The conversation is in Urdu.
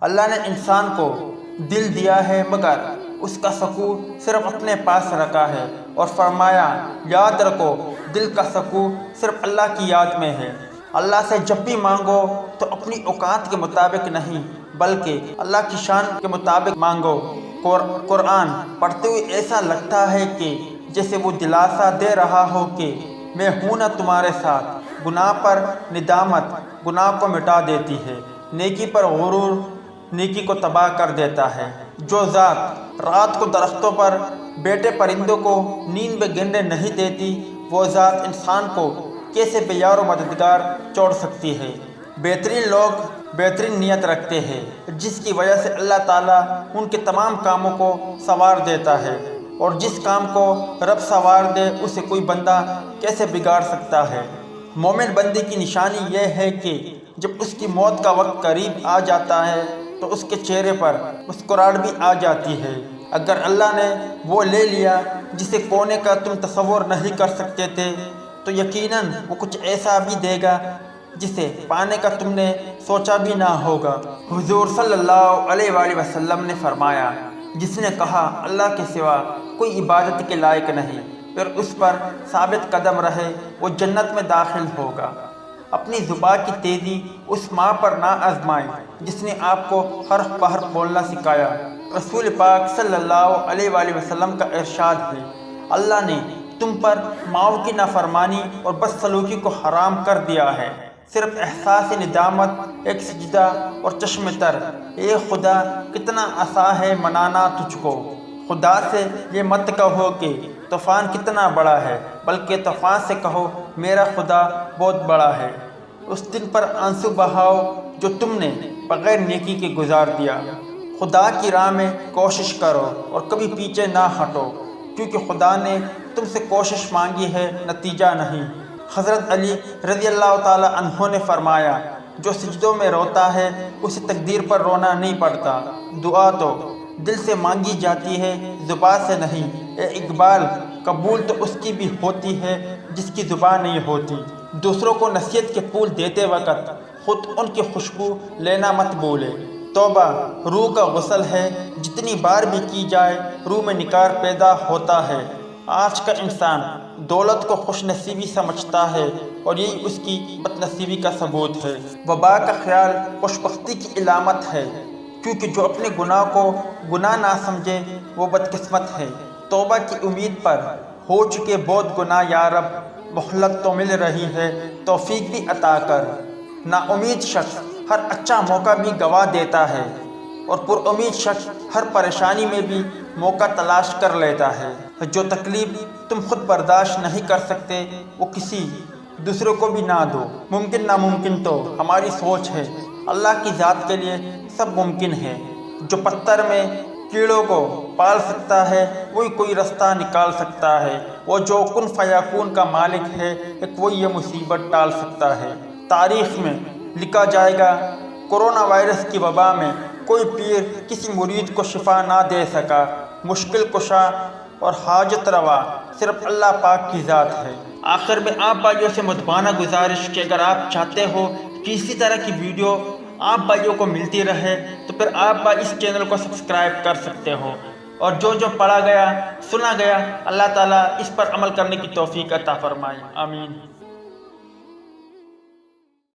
اللہ نے انسان کو دل دیا ہے مگر اس کا سکون صرف اپنے پاس رکھا ہے، اور فرمایا یاد رکھو دل کا سکون صرف اللہ کی یاد میں ہے۔ اللہ سے جب بھی مانگو تو اپنی اوقات کے مطابق نہیں بلکہ اللہ کی شان کے مطابق مانگو۔ قرآن پڑھتے ہوئے ایسا لگتا ہے کہ جیسے وہ دلاسا دے رہا ہو کہ میں ہوں نا تمہارے ساتھ۔ گناہ پر ندامت گناہ کو مٹا دیتی ہے، نیکی پر غرور نیکی کو تباہ کر دیتا ہے۔ جو ذات رات کو درختوں پر بیٹھے پرندوں کو نیند میں گننے نہیں دیتی، وہ ذات انسان کو کیسے بے یار و مددگار چھوڑ سکتی ہے۔ بہترین لوگ بہترین نیت رکھتے ہیں، جس کی وجہ سے اللہ تعالیٰ ان کے تمام کاموں کو سنوار دیتا ہے، اور جس کام کو رب سنوار دے اسے کوئی بندہ کیسے بگاڑ سکتا ہے۔ مومن بندے کی نشانی یہ ہے کہ جب اس کی موت کا وقت قریب آ جاتا ہے تو اس کے چہرے پر مسکراہٹ بھی آ جاتی ہے۔ اگر اللہ نے وہ لے لیا جسے کونے کا تم تصور نہیں کر سکتے تھے تو یقیناً وہ کچھ ایسا بھی دے گا جسے پانے کا تم نے سوچا بھی نہ ہوگا۔ حضور صلی اللہ علیہ وآلہ وسلم نے فرمایا، جس نے کہا اللہ کے سوا کوئی عبادت کے لائق نہیں پھر اس پر ثابت قدم رہے وہ جنت میں داخل ہوگا۔ اپنی زبان کی تیزی اس ماں پر نہ آزمائیں جس نے آپ کو حرف بحرف بولنا سکھایا۔ رسول پاک صلی اللہ علیہ وآلہ وسلم کا ارشاد ہے، اللہ نے تم پر ماؤں کی نافرمانی اور بدسلوکی کو حرام کر دیا ہے، صرف احساس ندامت ایک سجدہ اور چشم تر۔ اے خدا کتنا آسان ہے منانا تجھ کو، خدا سے یہ مت کہو کہ طوفان کتنا بڑا ہے بلکہ طوفان سے کہو میرا خدا بہت بڑا ہے۔ اس دن پر آنسو بہاؤ جو تم نے بغیر نیکی کے گزار دیا۔ خدا کی راہ میں کوشش کرو اور کبھی پیچھے نہ ہٹو، کیونکہ خدا نے تم سے کوشش مانگی ہے نتیجہ نہیں۔ حضرت علی رضی اللہ تعالیٰ عنہ نے فرمایا، جو سجدوں میں روتا ہے اسے تقدیر پر رونا نہیں پڑتا۔ دعا تو دل سے مانگی جاتی ہے، زبان سے نہیں۔ اے اقبال، قبول تو اس کی بھی ہوتی ہے جس کی زبان نہیں ہوتی۔ دوسروں کو نصیحت کے پھول دیتے وقت خود ان کی خوشبو لینا مت بھولے۔ توبہ روح کا غسل ہے، جتنی بار بھی کی جائے روح میں نکار پیدا ہوتا ہے۔ آج کا انسان دولت کو خوش نصیبی سمجھتا ہے اور یہی اس کی بد نصیبی کا ثبوت ہے۔ وبا کا خیال خوش بختی کی علامت ہے، کیونکہ جو اپنے گناہ کو گناہ نہ سمجھے وہ بدقسمت ہے۔ توبہ کی امید پر ہو چکے بہت گناہ یا رب، مہلت تو مل رہی ہے، توفیق بھی عطا کر۔ نا امید شخص ہر اچھا موقع بھی گوا دیتا ہے، اور پر امید شخص ہر پریشانی میں بھی موقع تلاش کر لیتا ہے۔ جو تکلیف تم خود برداشت نہیں کر سکتے وہ کسی دوسرے کو بھی نہ دو۔ ممکن ناممکن تو ہماری سوچ ہے، اللہ کی ذات کے لیے سب ممکن ہے۔ جو پتھر میں کیڑوں کو پال سکتا ہے وہی کوئی رستہ نکال سکتا ہے، وہ جو کن فیکون کا مالک ہے ایک وہی یہ مصیبت ٹال سکتا ہے۔ تاریخ میں لکھا جائے گا، کورونا وائرس کی وبا میں کوئی پیر کسی مرید کو شفا نہ دے سکا۔ مشکل کشا اور حاجت روا صرف اللہ پاک کی ذات ہے۔ آخر میں آپ بھائیوں سے مدبانہ گزارش کہ اگر آپ چاہتے ہو کہ اسی طرح کی ویڈیو آپ بھائیوں کو ملتی رہے تو پھر آپ بھائی اس چینل کو سبسکرائب کر سکتے ہو، اور جو پڑھا گیا سنا گیا اللہ تعالیٰ اس پر عمل کرنے کی توفیق عطا فرمائے، آمین۔